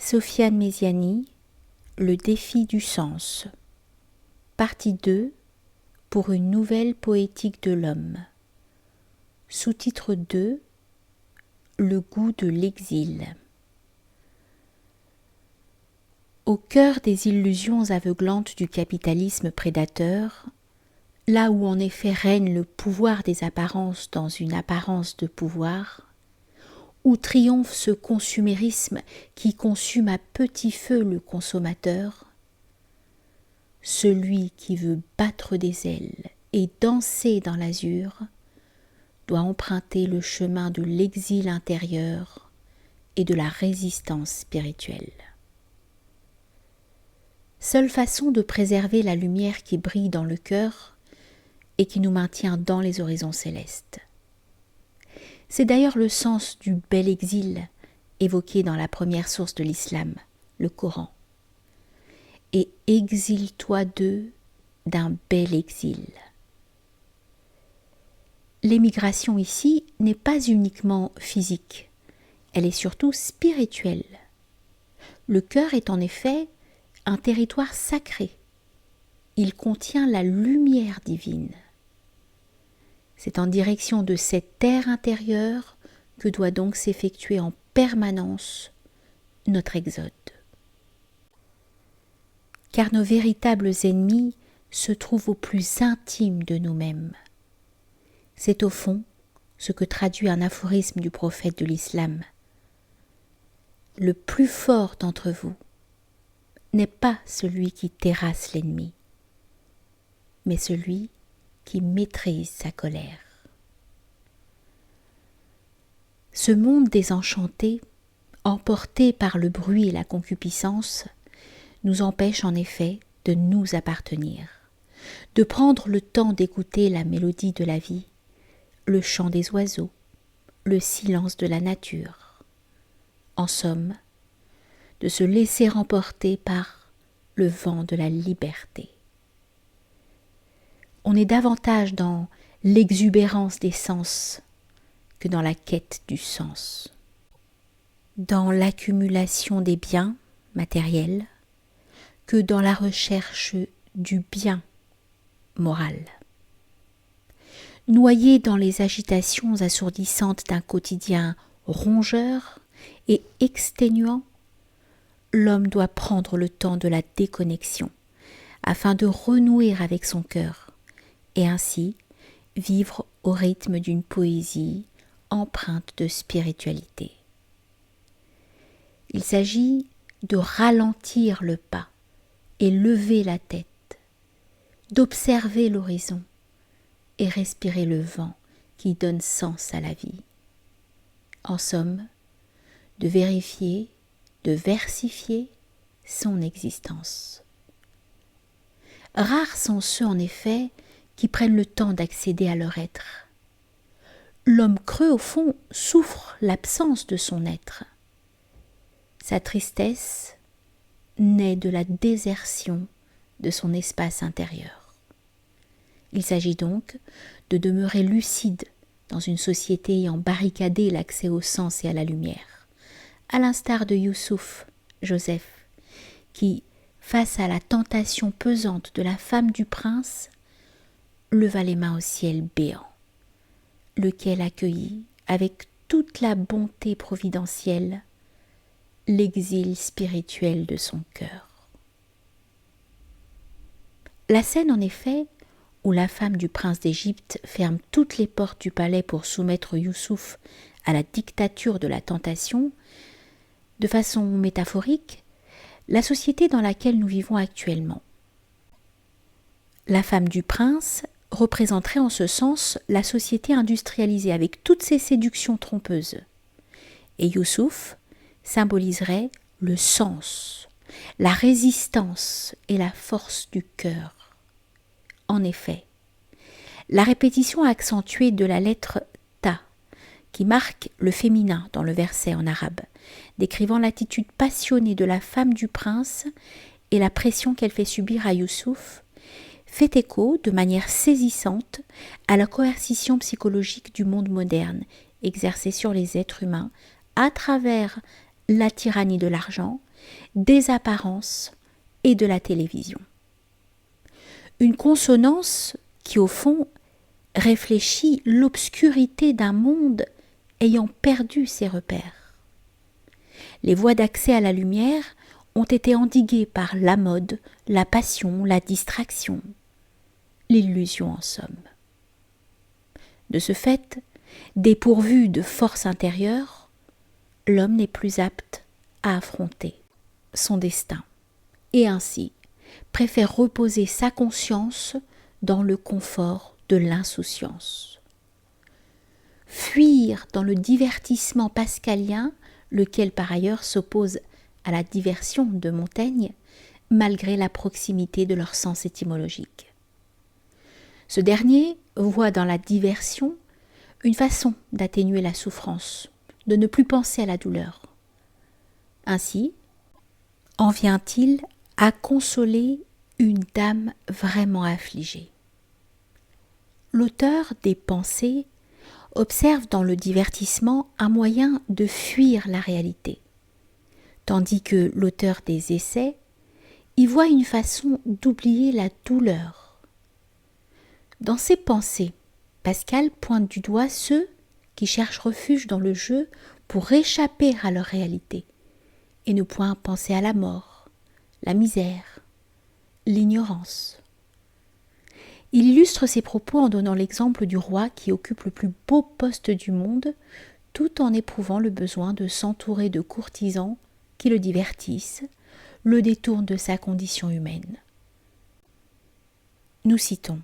Sofiane Méziani, Le défi du sens. Partie 2, pour une nouvelle poétique de l'homme. Sous-titre 2, Le goût de l'exil. Au cœur des illusions aveuglantes du capitalisme prédateur, là où en effet règne le pouvoir des apparences dans une apparence de pouvoir, où triomphe ce consumérisme qui consume à petit feu le consommateur, celui qui veut battre des ailes et danser dans l'azur doit emprunter le chemin de l'exil intérieur et de la résistance spirituelle. Seule façon de préserver la lumière qui brille dans le cœur et qui nous maintient dans les horizons célestes. C'est d'ailleurs le sens du bel exil évoqué dans la première source de l'islam, le Coran. Et exile-toi d'eux d'un bel exil. L'émigration ici n'est pas uniquement physique, elle est surtout spirituelle. Le cœur est en effet un territoire sacré. Il contient la lumière divine. C'est en direction de cette terre intérieure que doit donc s'effectuer en permanence notre exode. Car nos véritables ennemis se trouvent au plus intime de nous-mêmes. C'est au fond ce que traduit un aphorisme du prophète de l'islam. Le plus fort d'entre vous n'est pas celui qui terrasse l'ennemi, mais celui qui maîtrise sa colère. Ce monde désenchanté, emporté par le bruit et la concupiscence, nous empêche en effet de nous appartenir, de prendre le temps d'écouter la mélodie de la vie, le chant des oiseaux, le silence de la nature. En somme, de se laisser emporter par le vent de la liberté. On est davantage dans l'exubérance des sens que dans la quête du sens, dans l'accumulation des biens matériels que dans la recherche du bien moral. Noyé dans les agitations assourdissantes d'un quotidien rongeur et exténuant, l'homme doit prendre le temps de la déconnexion afin de renouer avec son cœur et ainsi vivre au rythme d'une poésie empreinte de spiritualité. Il s'agit de ralentir le pas et lever la tête, d'observer l'horizon et respirer le vent qui donne sens à la vie. En somme, de vérifier, de versifier son existence. Rares sont ceux en effet qui prennent le temps d'accéder à leur être. L'homme creux au fond souffre l'absence de son être. Sa tristesse naît de la désertion de son espace intérieur. Il s'agit donc de demeurer lucide dans une société ayant barricadé l'accès au sens et à la lumière, à l'instar de Youssouf, Joseph, qui, face à la tentation pesante de la femme du prince, leva les mains au ciel béant, lequel accueillit avec toute la bonté providentielle l'exil spirituel de son cœur. La scène en effet, où la femme du prince d'Égypte ferme toutes les portes du palais pour soumettre Youssouf à la dictature de la tentation, de façon métaphorique, la société dans laquelle nous vivons actuellement. La femme du prince représenterait en ce sens la société industrialisée avec toutes ses séductions trompeuses. Et Youssouf symboliserait le sens, la résistance et la force du cœur. En effet, la répétition accentuée de la lettre ta, qui marque le féminin dans le verset en arabe, décrivant l'attitude passionnée de la femme du prince et la pression qu'elle fait subir à Youssouf, fait écho de manière saisissante à la coercition psychologique du monde moderne exercée sur les êtres humains à travers la tyrannie de l'argent, des apparences et de la télévision. Une consonance qui, au fond, réfléchit l'obscurité d'un monde ayant perdu ses repères. Les voies d'accès à la lumière ont été endiguées par la mode, la passion, la distraction, l'illusion en somme. De ce fait, dépourvu de force intérieure, l'homme n'est plus apte à affronter son destin et ainsi préfère reposer sa conscience dans le confort de l'insouciance. Fuir dans le divertissement pascalien, lequel par ailleurs s'oppose à la diversion de Montaigne, malgré la proximité de leur sens étymologique. Ce dernier voit dans la diversion une façon d'atténuer la souffrance, de ne plus penser à la douleur. Ainsi, en vient-il à consoler une dame vraiment affligée. L'auteur des Pensées observe dans le divertissement un moyen de fuir la réalité, tandis que l'auteur des Essais y voit une façon d'oublier la douleur. Dans ses Pensées, Pascal pointe du doigt ceux qui cherchent refuge dans le jeu pour échapper à leur réalité et ne point penser à la mort, la misère, l'ignorance. Il illustre ses propos en donnant l'exemple du roi qui occupe le plus beau poste du monde tout en éprouvant le besoin de s'entourer de courtisans qui le divertissent, le détournent de sa condition humaine. Nous citons :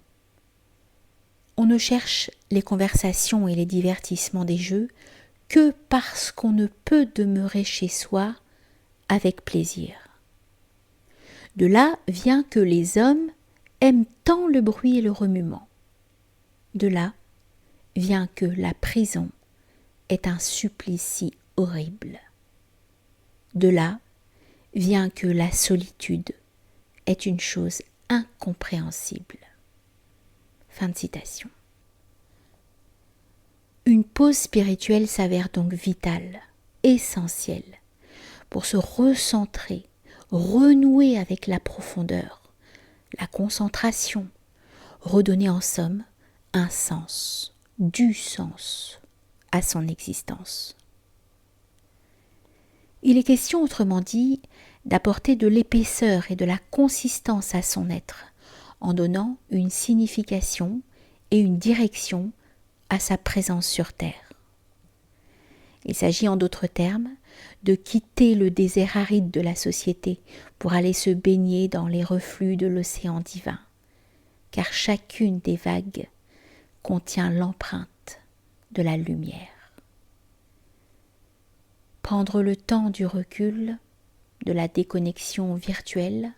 on ne cherche les conversations et les divertissements des jeux que parce qu'on ne peut demeurer chez soi avec plaisir. De là vient que les hommes aiment tant le bruit et le remuement. De là vient que la prison est un supplice si horrible. De là vient que la solitude est une chose incompréhensible. Fin de citation. Une pause spirituelle s'avère donc vitale, essentielle, pour se recentrer, renouer avec la profondeur, la concentration, redonner en somme un sens, du sens à son existence. Il est question, autrement dit, d'apporter de l'épaisseur et de la consistance à son être, en donnant une signification et une direction à sa présence sur terre. Il s'agit en d'autres termes de quitter le désert aride de la société pour aller se baigner dans les reflux de l'océan divin, car chacune des vagues contient l'empreinte de la lumière. Prendre le temps du recul, de la déconnexion virtuelle,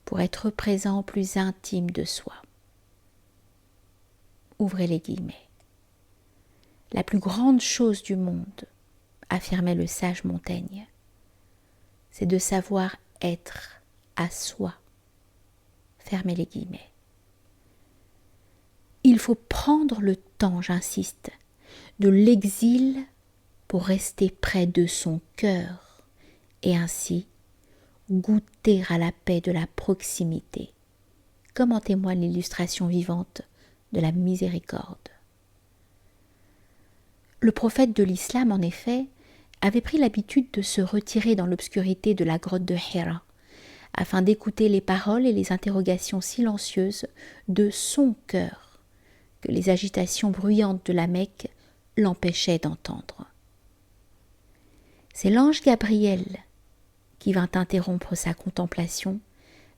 pour être présent au plus intime de soi. Ouvrez les guillemets. La plus grande chose du monde, affirmait le sage Montaigne, c'est de savoir être à soi. Fermez les guillemets. Il faut prendre le temps, j'insiste, de l'exil pour rester près de son cœur et ainsi goûter à la paix de la proximité, comme en témoigne l'illustration vivante de la miséricorde. Le prophète de l'islam, en effet, avait pris l'habitude de se retirer dans l'obscurité de la grotte de Hira, afin d'écouter les paroles et les interrogations silencieuses de son cœur, que les agitations bruyantes de la Mecque l'empêchaient d'entendre. C'est l'ange Gabriel qui vint interrompre sa contemplation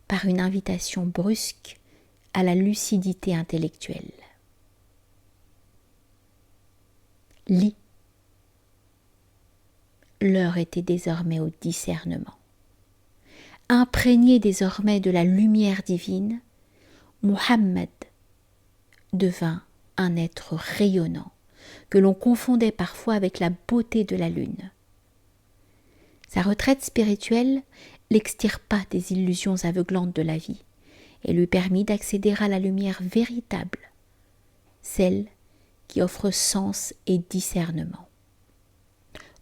par une invitation brusque à la lucidité intellectuelle. Lis. L'heure était désormais au discernement. Imprégné désormais de la lumière divine, Muhammad devint un être rayonnant que l'on confondait parfois avec la beauté de la lune. Sa retraite spirituelle l'extirpa des illusions aveuglantes de la vie et lui permit d'accéder à la lumière véritable, celle qui offre sens et discernement.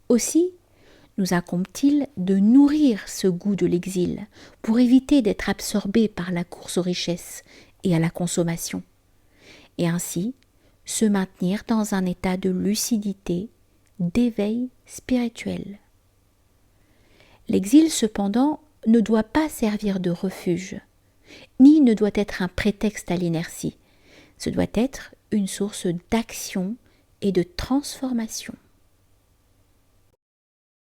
Aussi, nous incombe-t-il de nourrir ce goût de l'exil pour éviter d'être absorbé par la course aux richesses et à la consommation, et ainsi se maintenir dans un état de lucidité, d'éveil spirituel. L'exil, cependant, ne doit pas servir de refuge, ni ne doit être un prétexte à l'inertie. Ce doit être une source d'action et de transformation.